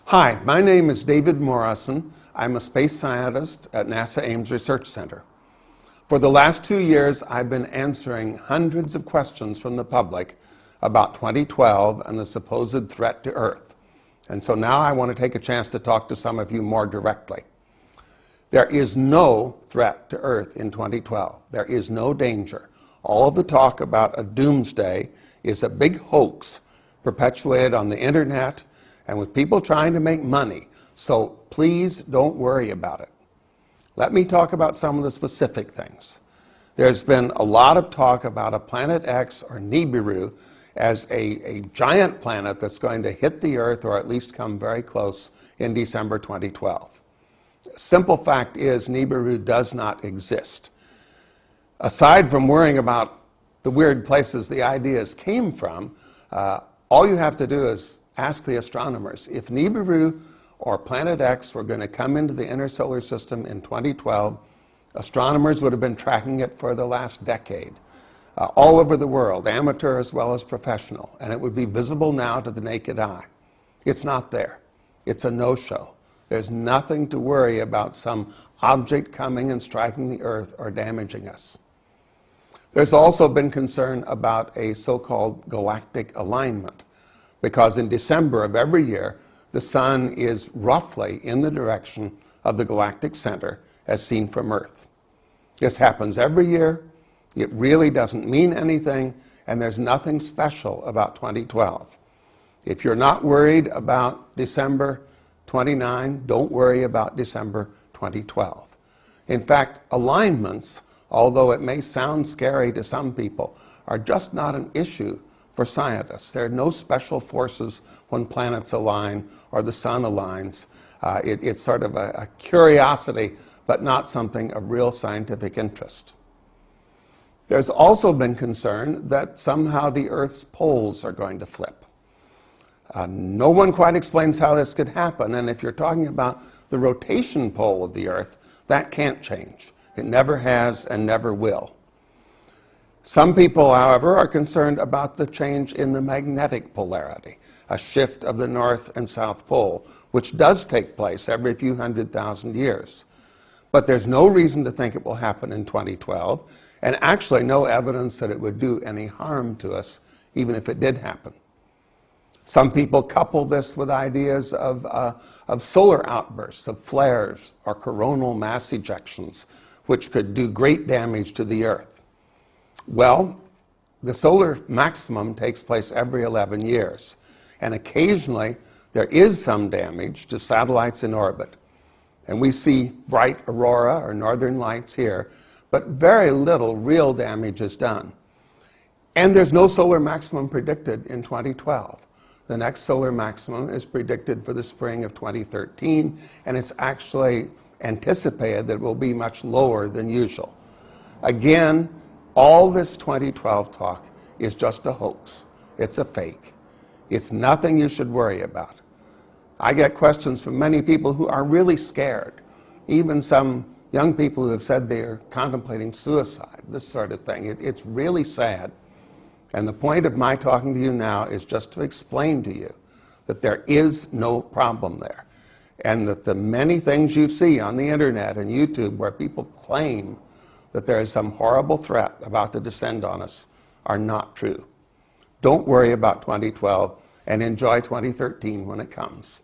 Hi, my name is David Morrison. I'm a space scientist at NASA Ames Research Center. For the last 2 years, I've been answering hundreds of questions from the public about 2012 and the supposed threat to Earth. And so now I want to take a chance to talk to some of you more directly. There is no threat to Earth in 2012. There is no danger. All of the talk about a doomsday is a big hoax perpetuated on the internet and with people trying to make money. So please don't worry about it. Let me talk about some of the specific things. There's been a lot of talk about a Planet X or Nibiru as a giant planet that's going to hit the Earth or at least come very close in December 2012. Simple fact is Nibiru does not exist. Aside from worrying about the weird places the ideas came from, all you have to do is ask the astronomers. If Nibiru or Planet X were going to come into the inner solar system in 2012, astronomers would have been tracking it for the last decade, all over the world, amateur as well as professional, and it would be visible now to the naked eye. It's not there. It's a no-show. There's nothing to worry about some object coming and striking the Earth or damaging us. There's also been concern about a so-called galactic alignment, because in December of every year, the sun is roughly in the direction of the galactic center as seen from Earth. This happens every year. It really doesn't mean anything, and there's nothing special about 2012. If you're not worried about December 29, don't worry about December 2012. In fact, alignments, although it may sound scary to some people, are just not an issue for scientists. There are no special forces when planets align or the sun aligns. It's sort of a curiosity, but not something of real scientific interest. There's also been concern that somehow the Earth's poles are going to flip. No one quite explains how this could happen, and if you're talking about the rotation pole of the Earth, that can't change. It never has and never will. Some people, however, are concerned about the change in the magnetic polarity, a shift of the North and South Pole, which does take place every few 100,000 years. But there's no reason to think it will happen in 2012, and actually no evidence that it would do any harm to us, even if it did happen. Some people couple this with ideas of solar outbursts, of flares, or coronal mass ejections, which could do great damage to the Earth. Well, the solar maximum takes place every 11 years, and occasionally there is some damage to satellites in orbit. And we see bright aurora or northern lights here, but very little real damage is done. And there's no solar maximum predicted in 2012. The next solar maximum is predicted for the spring of 2013, and it's actually anticipated that it will be much lower than usual. Again, all this 2012 talk is just a hoax. It's a fake. It's nothing you should worry about. I get questions from many people who are really scared, even some young people who have said they are contemplating suicide, this sort of thing. It's really sad. And the point of my talking to you now is just to explain to you that there is no problem there, and that the many things you see on the internet and YouTube where people claim that there is some horrible threat about to descend on us are not true. Don't worry about 2012 and enjoy 2013 when it comes.